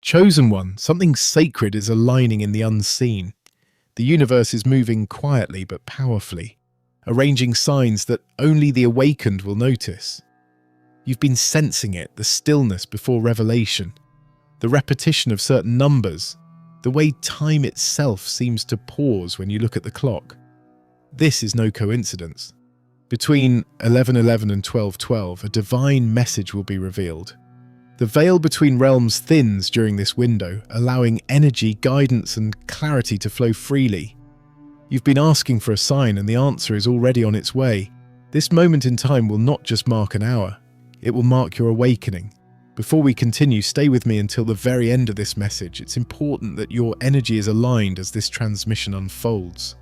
Chosen one, something sacred is aligning in the unseen. The universe is moving quietly but powerfully, arranging signs that only the awakened will notice. You've been sensing it, the stillness before revelation, the repetition of certain numbers, the way time itself seems to pause when you look at the clock. This is no coincidence. Between 11:11 and 12:12, a divine message will be revealed. The veil between realms thins during this window, allowing energy, guidance, and clarity to flow freely. You've been asking for a sign, and the answer is already on its way. This moment in time will not just mark an hour, it will mark your awakening. Before we continue, stay with me until the very end of this message. It's important that your energy is aligned as this transmission unfolds.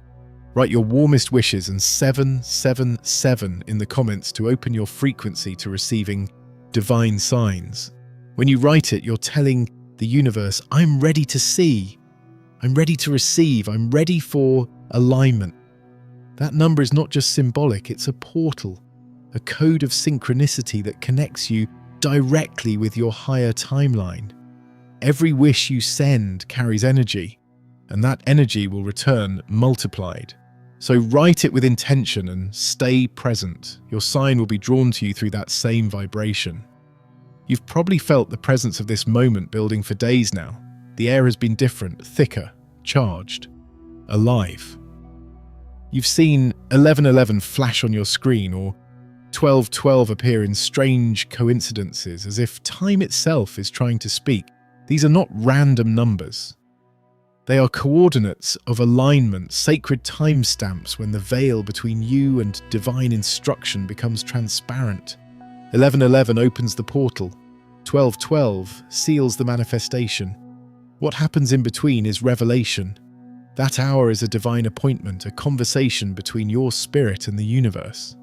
Write your warmest wishes and 777 in the comments to open your frequency to receiving divine signs. When you write it, you're telling the universe, I'm ready to see, I'm ready to receive, I'm ready for alignment. That number is not just symbolic, it's a portal, a code of synchronicity that connects you directly with your higher timeline. Every wish you send carries energy, and that energy will return multiplied. So write it with intention and stay present. Your sign will be drawn to you through that same vibration. You've probably felt the presence of this moment building for days now. The air has been different, thicker, charged, alive. You've seen 11:11 flash on your screen or 12:12 appear in strange coincidences, as if time itself is trying to speak. These are not random numbers. They are coordinates of alignment, sacred timestamps when the veil between you and divine instruction becomes transparent. 11:11 opens the portal. 12:12 seals the manifestation. What happens in between is revelation. That hour is a divine appointment, a conversation between your spirit and the universe.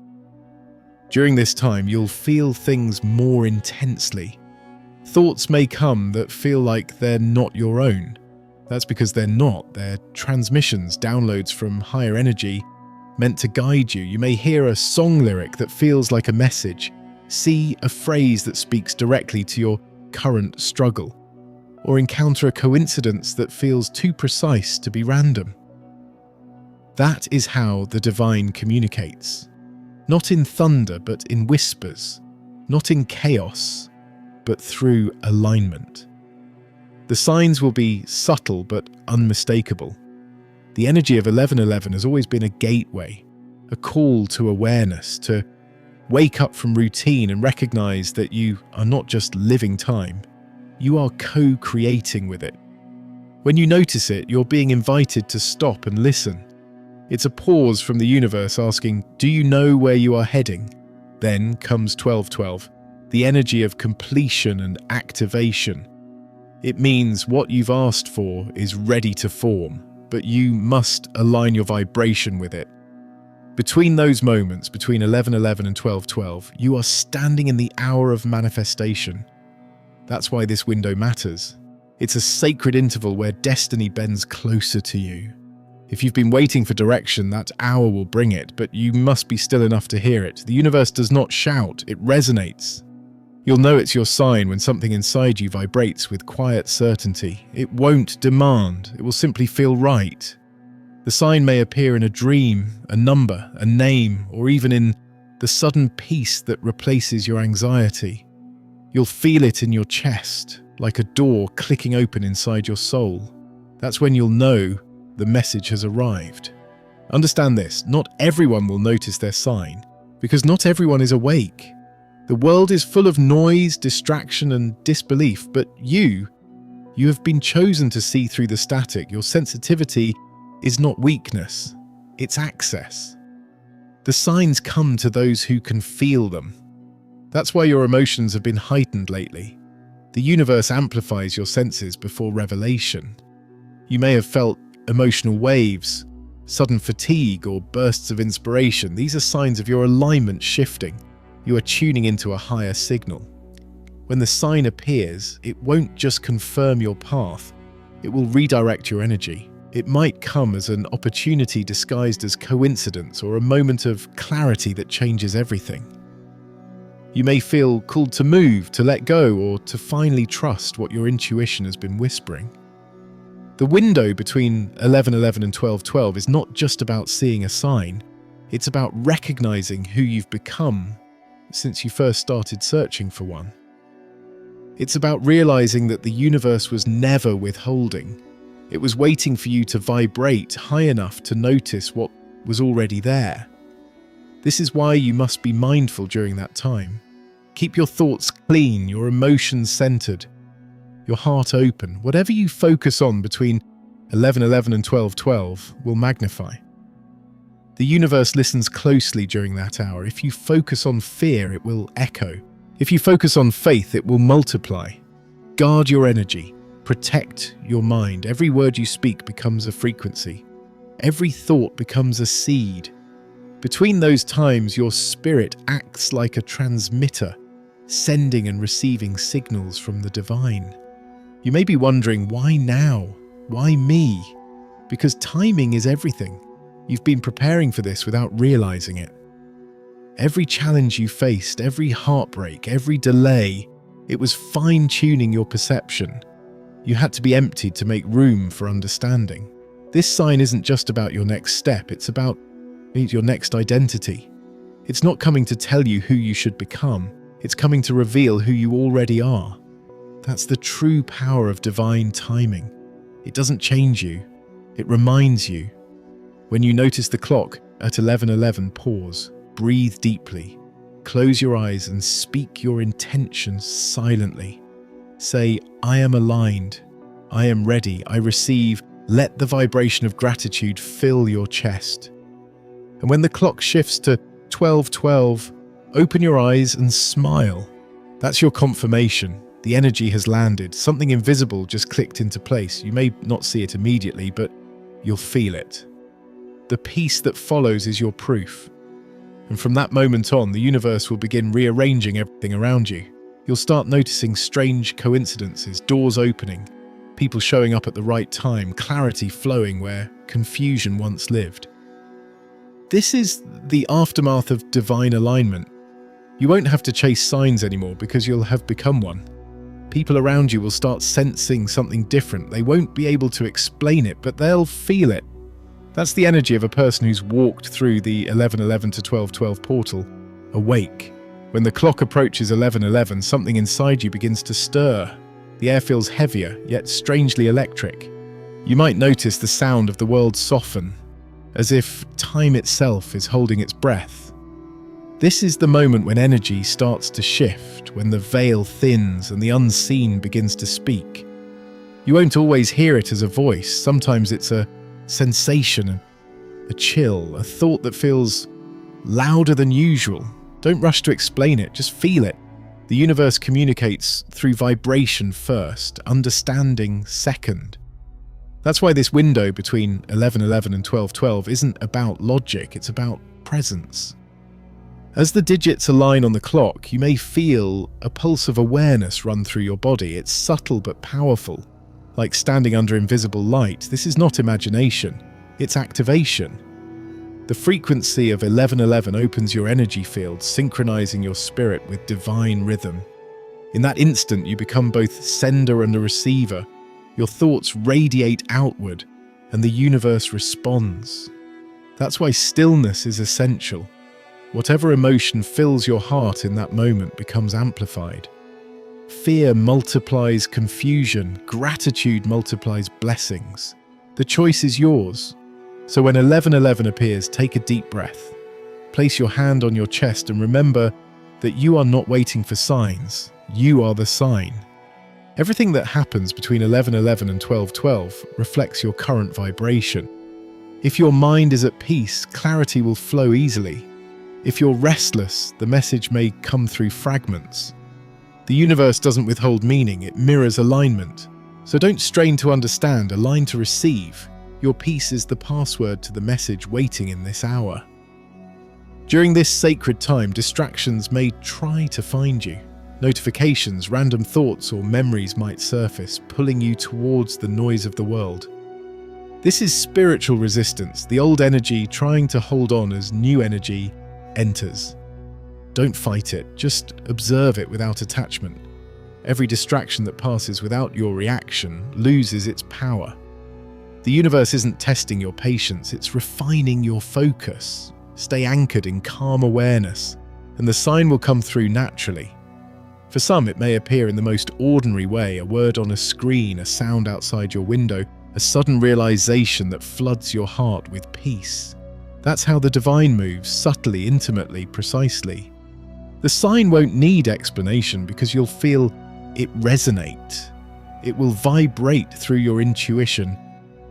During this time, you'll feel things more intensely. Thoughts may come that feel like they're not your own. That's because they're not. They're transmissions, downloads from higher energy meant to guide you. You may hear a song lyric that feels like a message, see a phrase that speaks directly to your current struggle, or encounter a coincidence that feels too precise to be random. That is how the divine communicates. Not in thunder, but in whispers. Not in chaos, but through alignment. The signs will be subtle but unmistakable. The energy of 11:11 has always been a gateway, a call to awareness, to wake up from routine and recognize that you are not just living time, you are co-creating with it. When you notice it, you're being invited to stop and listen. It's a pause from the universe asking, do you know where you are heading? Then comes 12:12, the energy of completion and activation. It means what you've asked for is ready to form, but you must align your vibration with it. Between those moments, between 11:11 and 12:12, you are standing in the hour of manifestation. That's why this window matters. It's a sacred interval where destiny bends closer to you. If you've been waiting for direction, that hour will bring it, but you must be still enough to hear it. The universe does not shout, it resonates. You'll know it's your sign when something inside you vibrates with quiet certainty. It won't demand, it will simply feel right. The sign may appear in a dream, a number, a name, or even in the sudden peace that replaces your anxiety. You'll feel it in your chest, like a door clicking open inside your soul. That's when you'll know the message has arrived. Understand this, not everyone will notice their sign, because not everyone is awake. The world is full of noise, distraction, and disbelief, but you have been chosen to see through the static. Your sensitivity is not weakness, it's access. The signs come to those who can feel them. That's why your emotions have been heightened lately. The universe amplifies your senses before revelation. You may have felt emotional waves, sudden fatigue, or bursts of inspiration. These are signs of your alignment shifting. You are tuning into a higher signal. When the sign appears, it won't just confirm your path, it will redirect your energy. It might come as an opportunity disguised as coincidence or a moment of clarity that changes everything. You may feel called to move, to let go, or to finally trust what your intuition has been whispering. The window between 11:11 and 12:12 is not just about seeing a sign, it's about recognizing who you've become since you first started searching for one. It's about realizing that the universe was never withholding. It was waiting for you to vibrate high enough to notice what was already there. This is why you must be mindful during that time. Keep your thoughts clean, your emotions centered, your heart open. Whatever you focus on between 11:11 and 12:12 will magnify. The universe listens closely during that hour. If you focus on fear, it will echo. If you focus on faith, it will multiply. Guard your energy. Protect your mind. Every word you speak becomes a frequency. Every thought becomes a seed. Between those times, your spirit acts like a transmitter, sending and receiving signals from the divine. You may be wondering, why now? Why me? Because timing is everything. You've been preparing for this without realizing it. Every challenge you faced, every heartbreak, every delay, it was fine-tuning your perception. You had to be emptied to make room for understanding. This sign isn't just about your next step, it's about your next identity. It's not coming to tell you who you should become, it's coming to reveal who you already are. That's the true power of divine timing. It doesn't change you, it reminds you. When you notice the clock at 11:11, pause, breathe deeply, close your eyes and speak your intentions silently. Say, I am aligned, I am ready, I receive. Let the vibration of gratitude fill your chest. And when the clock shifts to 12:12, open your eyes and smile. That's your confirmation. The energy has landed. Something invisible just clicked into place. You may not see it immediately, but you'll feel it. The peace that follows is your proof. And from that moment on, the universe will begin rearranging everything around you. You'll start noticing strange coincidences, doors opening, people showing up at the right time, clarity flowing where confusion once lived. This is the aftermath of divine alignment. You won't have to chase signs anymore because you'll have become one. People around you will start sensing something different. They won't be able to explain it, but they'll feel it. That's the energy of a person who's walked through the 11:11 to 12:12 portal, awake. When the clock approaches 11:11, something inside you begins to stir. The air feels heavier, yet strangely electric. You might notice the sound of the world soften, as if time itself is holding its breath. This is the moment when energy starts to shift, when the veil thins and the unseen begins to speak. You won't always hear it as a voice. Sometimes it's a sensation, a chill, a thought that feels louder than usual. Don't rush to explain it, just feel it. The universe communicates through vibration first, understanding second. That's why this window between 11:11 and 12:12 isn't about logic, it's about presence. As the digits align on the clock, you may feel a pulse of awareness run through your body. It's subtle but powerful, like standing under invisible light. This is not imagination, it's activation. The frequency of 11:11 opens your energy field, synchronizing your spirit with divine rhythm. In that instant, you become both sender and a receiver. Your thoughts radiate outward, and the universe responds. That's why stillness is essential. Whatever emotion fills your heart in that moment becomes amplified. Fear multiplies confusion, gratitude multiplies blessings. The choice is yours. So when 11:11 appears, take a deep breath. Place your hand on your chest and remember that you are not waiting for signs. You are the sign. Everything that happens between 11:11 and 12:12 reflects your current vibration. If your mind is at peace, clarity will flow easily. If you're restless, the message may come through fragments. The universe doesn't withhold meaning, it mirrors alignment. So don't strain to understand, align to receive. Your peace is the password to the message waiting in this hour. During this sacred time, distractions may try to find you. Notifications, random thoughts, or memories might surface, pulling you towards the noise of the world. This is spiritual resistance, the old energy trying to hold on as new energy enters. Don't fight it, just observe it without attachment. Every distraction that passes without your reaction loses its power. The universe isn't testing your patience, it's refining your focus. Stay anchored in calm awareness, and the sign will come through naturally. For some, it may appear in the most ordinary way, a word on a screen, a sound outside your window, a sudden realization that floods your heart with peace. That's how the divine moves, subtly, intimately, precisely. The sign won't need explanation because you'll feel it resonate. It will vibrate through your intuition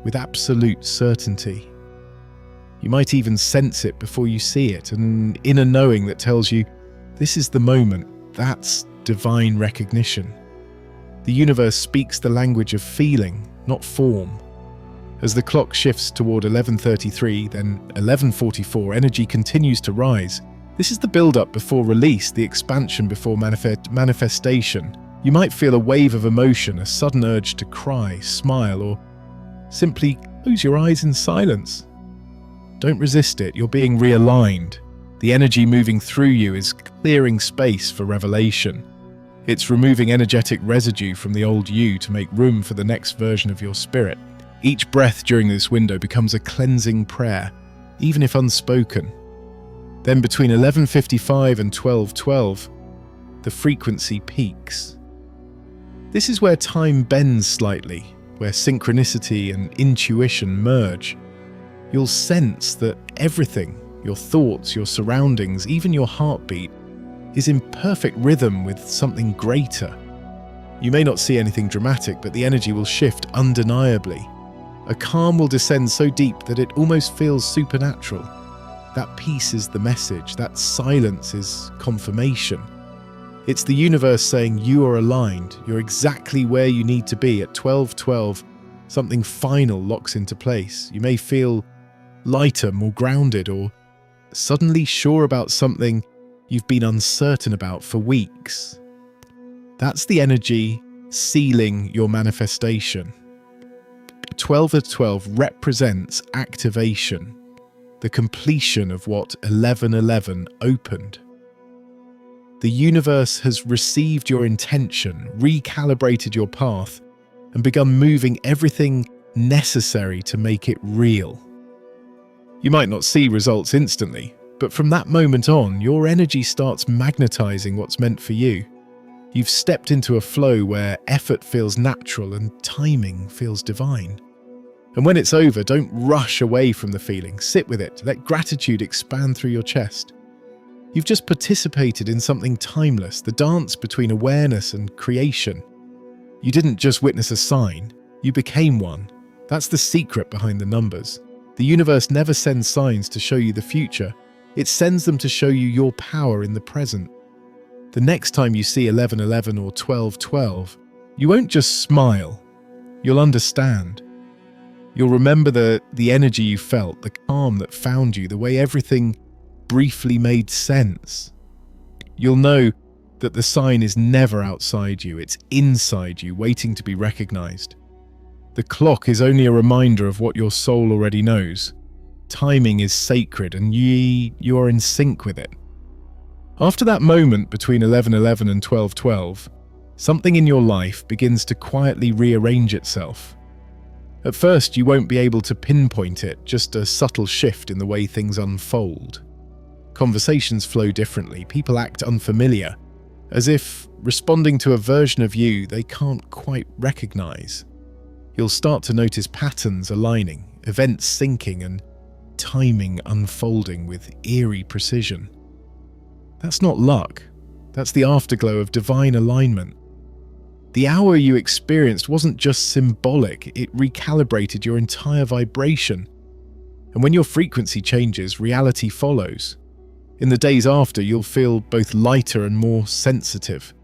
with absolute certainty. You might even sense it before you see it, an inner knowing that tells you, this is the moment. That's divine recognition. The universe speaks the language of feeling, not form. As the clock shifts toward 11:33, then 11:44, energy continues to rise. This is the build-up before release, the expansion before manifestation. You might feel a wave of emotion, a sudden urge to cry, smile, or simply close your eyes in silence. Don't resist it, you're being realigned. The energy moving through you is clearing space for revelation. It's removing energetic residue from the old you to make room for the next version of your spirit. Each breath during this window becomes a cleansing prayer, even if unspoken. Then between 11:55 and 12:12, the frequency peaks. This is where time bends slightly, where synchronicity and intuition merge. You'll sense that everything, your thoughts, your surroundings, even your heartbeat, is in perfect rhythm with something greater. You may not see anything dramatic, but the energy will shift undeniably. A calm will descend so deep that it almost feels supernatural. That peace is the message, that silence is confirmation. It's the universe saying you are aligned, you're exactly where you need to be. At 12:12, something final locks into place. You may feel lighter, more grounded, or suddenly sure about something you've been uncertain about for weeks. That's the energy sealing your manifestation. 12:12 represents activation, the completion of what 11:11 opened. The universe has received your intention, recalibrated your path, and begun moving everything necessary to make it real. You might not see results instantly, but from that moment on, your energy starts magnetizing what's meant for you. You've stepped into a flow where effort feels natural and timing feels divine. And when it's over, don't rush away from the feeling. Sit with it. Let gratitude expand through your chest. You've just participated in something timeless, the dance between awareness and creation. You didn't just witness a sign, you became one. That's the secret behind the numbers. The universe never sends signs to show you the future. It sends them to show you your power in the present. The next time you see 11:11 or 12:12, you won't just smile. You'll understand. You'll remember the energy you felt, the calm that found you, the way everything briefly made sense. You'll know that the sign is never outside you, it's inside you, waiting to be recognized. The clock is only a reminder of what your soul already knows. Timing is sacred, and you are in sync with it. After that moment between 11:11 and 12:12, something in your life begins to quietly rearrange itself. At first, you won't be able to pinpoint it, just a subtle shift in the way things unfold. Conversations flow differently, people act unfamiliar, as if responding to a version of you they can't quite recognize. You'll start to notice patterns aligning, events syncing, and timing unfolding with eerie precision. That's not luck, that's the afterglow of divine alignment. The hour you experienced wasn't just symbolic, it recalibrated your entire vibration. And when your frequency changes, reality follows. In the days after, you'll feel both lighter and more sensitive.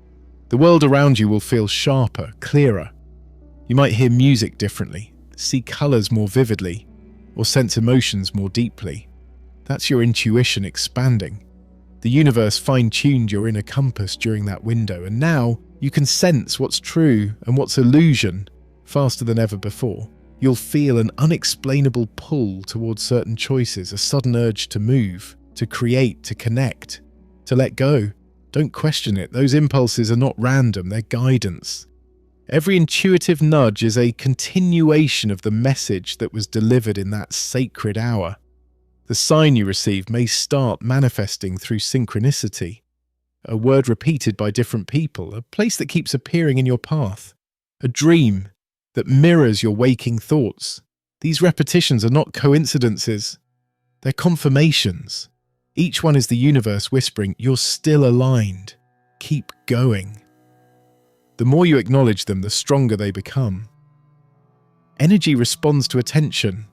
The world around you will feel sharper, clearer. You might hear music differently, see colors more vividly, or sense emotions more deeply. That's your intuition expanding. The universe fine-tuned your inner compass during that window, and now you can sense what's true and what's illusion faster than ever before. You'll feel an unexplainable pull towards certain choices, a sudden urge to move, to create, to connect, to let go. Don't question it. Those impulses are not random, they're guidance. Every intuitive nudge is a continuation of the message that was delivered in that sacred hour. The sign you receive may start manifesting through synchronicity, a word repeated by different people, a place that keeps appearing in your path, a dream that mirrors your waking thoughts. These repetitions are not coincidences, they're confirmations. Each one is the universe whispering, "You're still aligned. Keep going." The more you acknowledge them, the stronger they become. Energy responds to attention.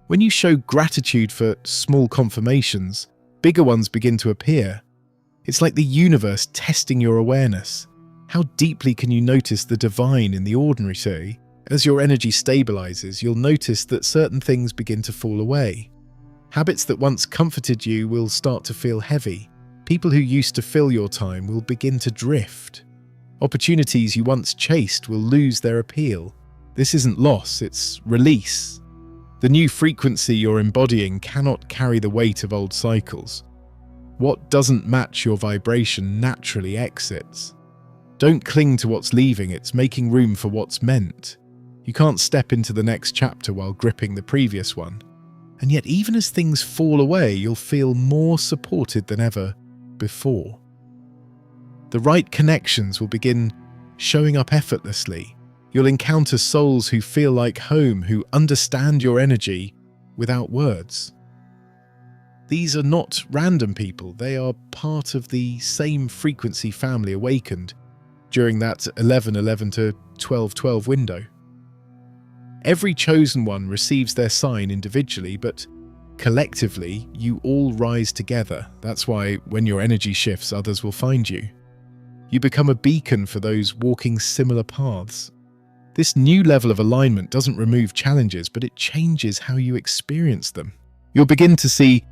When you show gratitude for small confirmations, bigger ones begin to appear. It's like the universe testing your awareness. How deeply can you notice the divine in the ordinary, say? As your energy stabilizes, you'll notice that certain things begin to fall away. Habits that once comforted you will start to feel heavy. People who used to fill your time will begin to drift. Opportunities you once chased will lose their appeal. This isn't loss, it's release. The new frequency you're embodying cannot carry the weight of old cycles. What doesn't match your vibration naturally exits. Don't cling to what's leaving, it's making room for what's meant. You can't step into the next chapter while gripping the previous one. And yet, even as things fall away, you'll feel more supported than ever before. The right connections will begin showing up effortlessly. You'll encounter souls who feel like home, who understand your energy without words. These are not random people, they are part of the same frequency family awakened during that 11:11 to 12:12 window. Every chosen one receives their sign individually, but collectively, you all rise together. That's why when your energy shifts, others will find you. You become a beacon for those walking similar paths. This new level of alignment doesn't remove challenges, but it changes how you experience them. You'll begin to see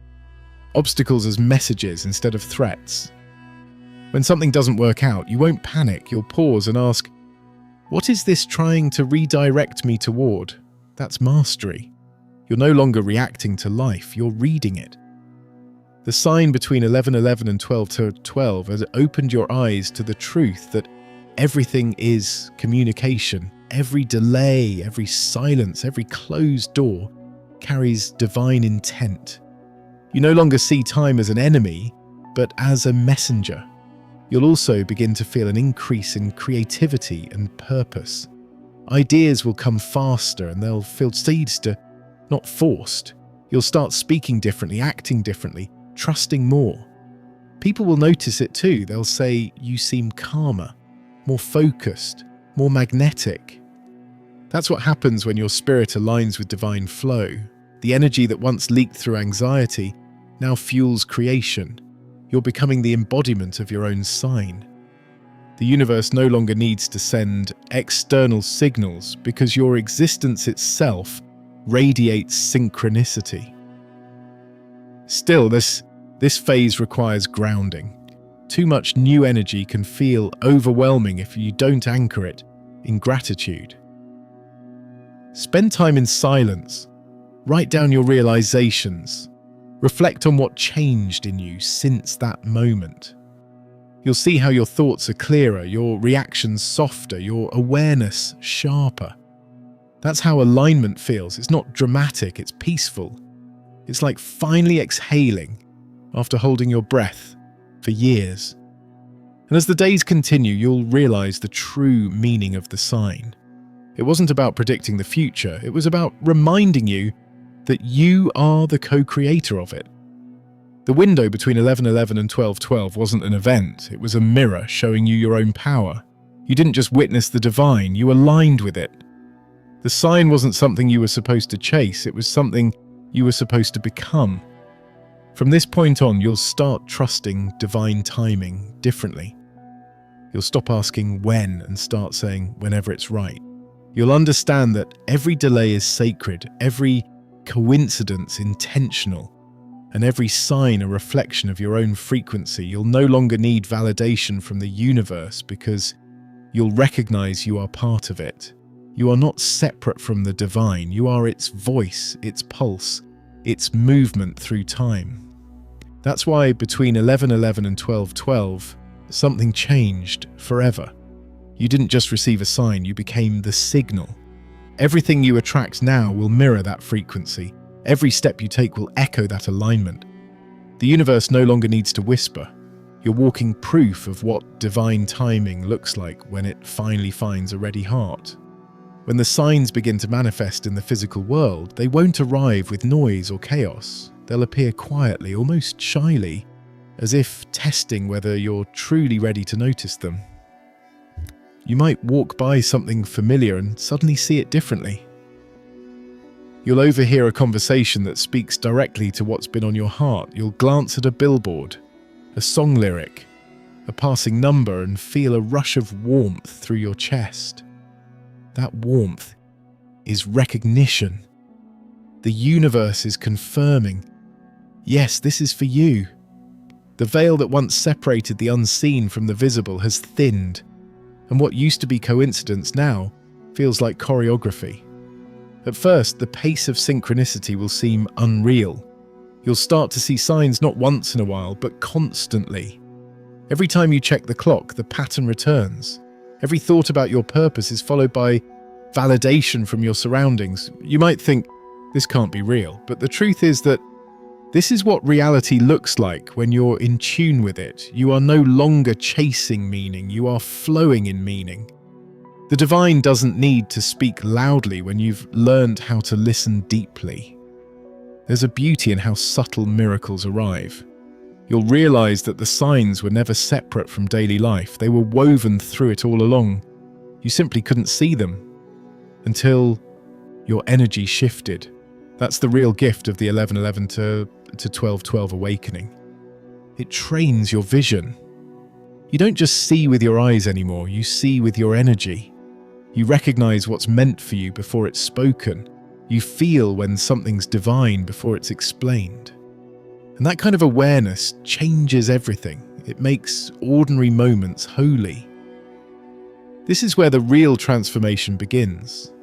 obstacles as messages instead of threats. When something doesn't work out, you won't panic. You'll pause and ask, "What is this trying to redirect me toward?" That's mastery. You're no longer reacting to life, you're reading it. The sign between 11:11 and 12:12 has opened your eyes to the truth that everything is communication. Every delay, every silence, every closed door carries divine intent. You no longer see time as an enemy, but as a messenger. You'll also begin to feel an increase in creativity and purpose. Ideas will come faster and they'll feel seeds to, not forced. You'll start speaking differently, acting differently, trusting more. People will notice it too. They'll say, "You seem calmer, more focused, more magnetic." That's what happens when your spirit aligns with divine flow. The energy that once leaked through anxiety now fuels creation. You're becoming the embodiment of your own sign. The universe no longer needs to send external signals because your existence itself radiates synchronicity. Still, this phase requires grounding. Too much new energy can feel overwhelming if you don't anchor it in gratitude. Spend time in silence. Write down your realizations. Reflect on what changed in you since that moment. You'll see how your thoughts are clearer, your reactions softer, your awareness sharper. That's how alignment feels. It's not dramatic, it's peaceful. It's like finally exhaling after holding your breath for years. And as the days continue, you'll realize the true meaning of the sign. It wasn't about predicting the future, it was about reminding you that you are the co-creator of it. The window between 11:11 and 12:12 wasn't an event, it was a mirror showing you your own power. You didn't just witness the divine, you aligned with it. The sign wasn't something you were supposed to chase, it was something you were supposed to become. From this point on, you'll start trusting divine timing differently. You'll stop asking when and start saying whenever it's right. You'll understand that every delay is sacred, every coincidence intentional, and every sign a reflection of your own frequency. You'll no longer need validation from the universe because you'll recognize you are part of it. You are not separate from the divine, you are its voice, its pulse, its movement through time. That's why between 11:11 and 12:12, something changed forever. You didn't just receive a sign, you became the signal. Everything you attract now will mirror that frequency. Every step you take will echo that alignment. The universe no longer needs to whisper. You're walking proof of what divine timing looks like when it finally finds a ready heart. When the signs begin to manifest in the physical world, they won't arrive with noise or chaos. They'll appear quietly, almost shyly, as if testing whether you're truly ready to notice them. You might walk by something familiar and suddenly see it differently. You'll overhear a conversation that speaks directly to what's been on your heart. You'll glance at a billboard, a song lyric, a passing number, and feel a rush of warmth through your chest. That warmth is recognition. The universe is confirming, yes, this is for you. The veil that once separated the unseen from the visible has thinned, and what used to be coincidence now feels like choreography. At first, the pace of synchronicity will seem unreal. You'll start to see signs not once in a while, but constantly. Every time you check the clock, the pattern returns. Every thought about your purpose is followed by validation from your surroundings. You might think, this can't be real, but the truth is that this is what reality looks like when you're in tune with it. You are no longer chasing meaning, you are flowing in meaning. The divine doesn't need to speak loudly when you've learned how to listen deeply. There's a beauty in how subtle miracles arrive. You'll realize that the signs were never separate from daily life. They were woven through it all along. You simply couldn't see them until your energy shifted. That's the real gift of the 11:11 to 12:12 awakening. It trains your vision. You don't just see with your eyes anymore, you see with your energy. You recognize what's meant for you before it's spoken. You feel when something's divine before it's explained. And that kind of awareness changes everything. It makes ordinary moments holy. This is where the real transformation begins.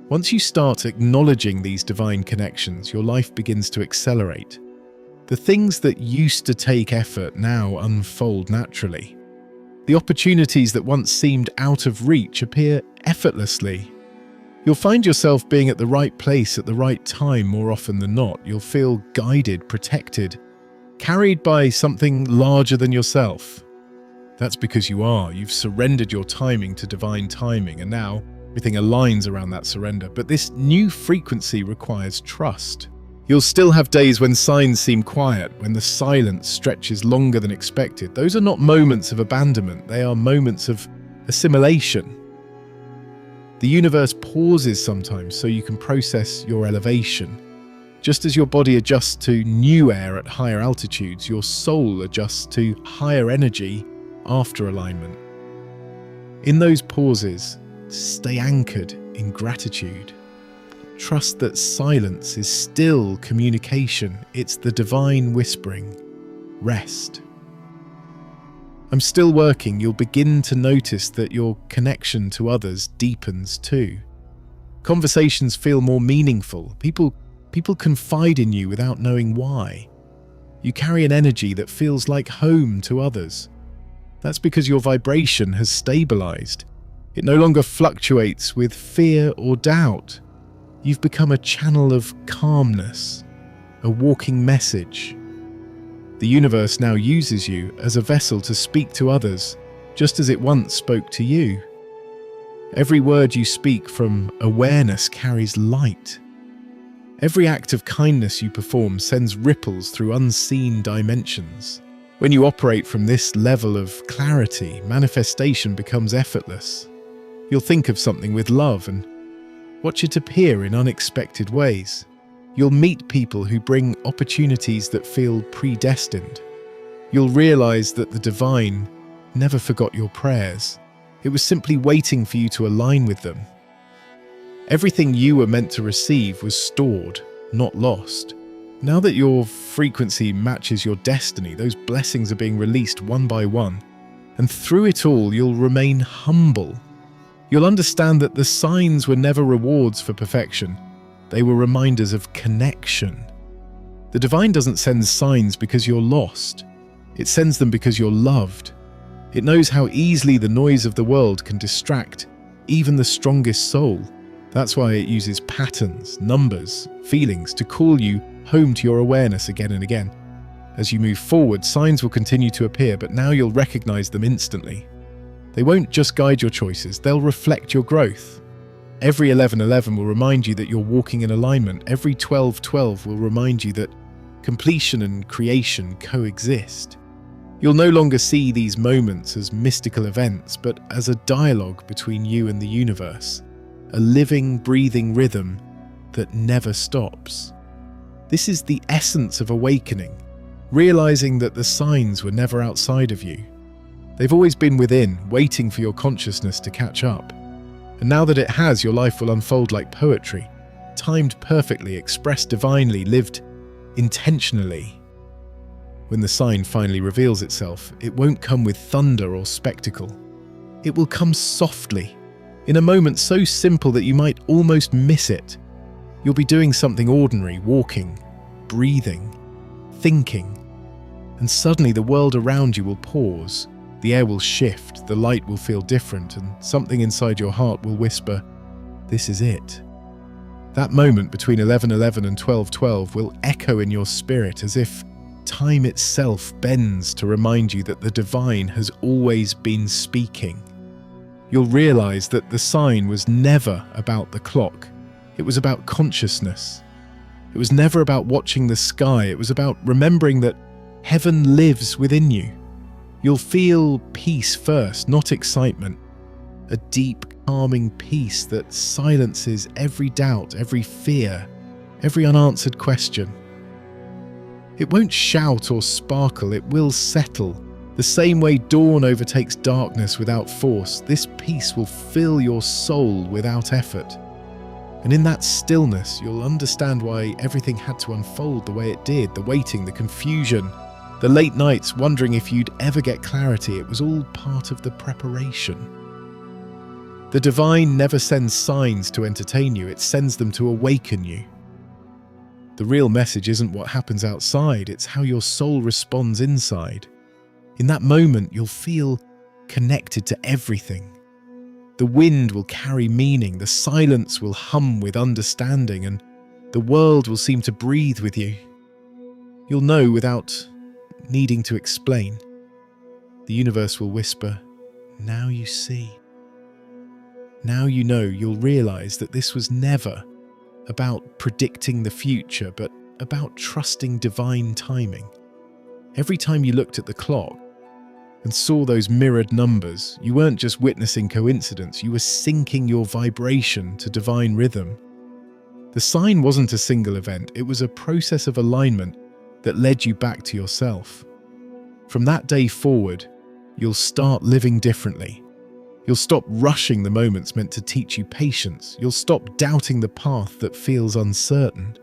Once you start acknowledging these divine connections, your life begins to accelerate. The things that used to take effort now unfold naturally. The opportunities that once seemed out of reach appear effortlessly. You'll find yourself being at the right place at the right time more often than not. You'll feel guided, protected, carried by something larger than yourself. That's because you've surrendered your timing to divine timing, and now everything aligns around that surrender. But this new frequency requires trust. You'll still have days when signs seem quiet, when the silence stretches longer than expected. Those are not moments of abandonment, they are moments of assimilation. The universe pauses sometimes so you can process your elevation. Just as your body adjusts to new air at higher altitudes, your soul adjusts to higher energy after alignment. In those pauses, stay anchored in gratitude. Trust that silence is still communication. It's the divine whispering. Rest. I'm still working. You'll begin to notice that your connection to others deepens too. Conversations feel more meaningful. People confide in you without knowing why. You carry an energy that feels like home to others. That's because your vibration has stabilized. It no longer fluctuates with fear or doubt. You've become a channel of calmness, a walking message. The universe now uses you as a vessel to speak to others, just as it once spoke to you. Every word you speak from awareness carries light. Every act of kindness you perform sends ripples through unseen dimensions. When you operate from this level of clarity, manifestation becomes effortless. You'll think of something with love and watch it appear in unexpected ways. You'll meet people who bring opportunities that feel predestined. You'll realize that the divine never forgot your prayers. It was simply waiting for you to align with them. Everything you were meant to receive was stored, not lost. Now that your frequency matches your destiny, those blessings are being released one by one. And through it all, you'll remain humble. You'll understand that the signs were never rewards for perfection. They were reminders of connection. The divine doesn't send signs because you're lost. It sends them because you're loved. It knows how easily the noise of the world can distract even the strongest soul. That's why it uses patterns, numbers, feelings to call you home to your awareness again and again. As you move forward, signs will continue to appear, but now you'll recognize them instantly. They won't just guide your choices, they'll reflect your growth. Every 11:11 will remind you that you're walking in alignment. Every 12:12 will remind you that completion and creation coexist. You'll no longer see these moments as mystical events, but as a dialogue between you and the universe, a living, breathing rhythm that never stops. This is the essence of awakening, realizing that the signs were never outside of you. They've always been within, waiting for your consciousness to catch up. And now that it has, your life will unfold like poetry, timed perfectly, expressed divinely, lived intentionally. When the sign finally reveals itself, it won't come with thunder or spectacle. It will come softly, in a moment so simple that you might almost miss it. You'll be doing something ordinary, walking, breathing, thinking, and suddenly the world around you will pause. The air will shift, the light will feel different, and something inside your heart will whisper, "This is it." That moment between 11:11 and 12:12 will echo in your spirit as if time itself bends to remind you that the divine has always been speaking. You'll realize that the sign was never about the clock. It was about consciousness. It was never about watching the sky. It was about remembering that heaven lives within you. You'll feel peace first, not excitement. A deep, calming peace that silences every doubt, every fear, every unanswered question. It won't shout or sparkle, it will settle. The same way dawn overtakes darkness without force, this peace will fill your soul without effort. And in that stillness, you'll understand why everything had to unfold the way it did. The waiting, the confusion, the late nights wondering if you'd ever get clarity. It was all part of the preparation. The divine never sends signs to entertain you, it sends them to awaken you. The real message isn't what happens outside, it's how your soul responds inside. In that moment, you'll feel connected to everything. The wind will carry meaning, the silence will hum with understanding, and the world will seem to breathe with you. You'll know without needing to explain. The universe will whisper, "Now you see." Now you know, you'll realize that this was never about predicting the future, but about trusting divine timing. Every time you looked at the clock and saw those mirrored numbers, you weren't just witnessing coincidence, you were syncing your vibration to divine rhythm. The sign wasn't a single event, it was a process of alignment that led you back to yourself. From that day forward, you'll start living differently. You'll stop rushing the moments meant to teach you patience. You'll stop doubting the path that feels uncertain.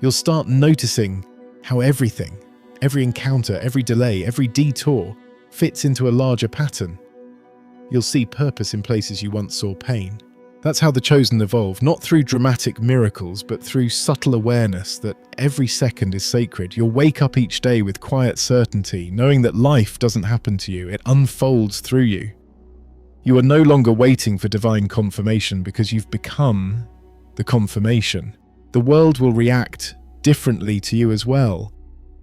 You'll start noticing how everything, every encounter, every delay, every detour fits into a larger pattern. You'll see purpose in places you once saw pain. That's how the chosen evolve, not through dramatic miracles, but through subtle awareness that every second is sacred. You'll wake up each day with quiet certainty, knowing that life doesn't happen to you, it unfolds through you. You are no longer waiting for divine confirmation because you've become the confirmation. The world will react differently to you as well.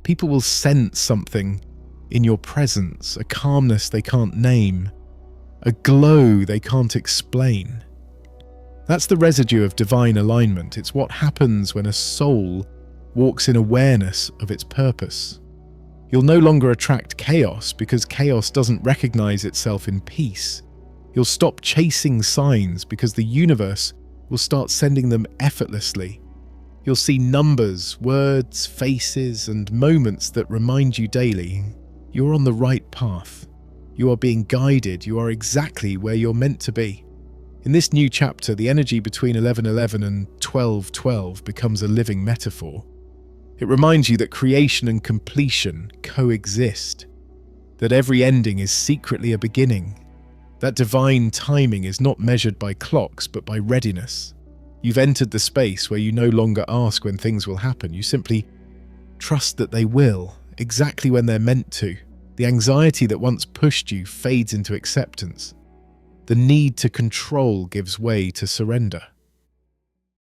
People will sense something in your presence, a calmness they can't name, a glow they can't explain. That's the residue of divine alignment. It's what happens when a soul walks in awareness of its purpose. You'll no longer attract chaos because chaos doesn't recognize itself in peace. You'll stop chasing signs because the universe will start sending them effortlessly. You'll see numbers, words, faces, and moments that remind you daily, you're on the right path. You are being guided. You are exactly where you're meant to be. In this new chapter, the energy between 11:11 and 12:12 becomes a living metaphor. It reminds you that creation and completion coexist, that every ending is secretly a beginning, that divine timing is not measured by clocks but by readiness. You've entered the space where you no longer ask when things will happen, you simply Trust that they will, exactly when they're meant to. The anxiety that once pushed you fades into acceptance. The need to control gives way to surrender.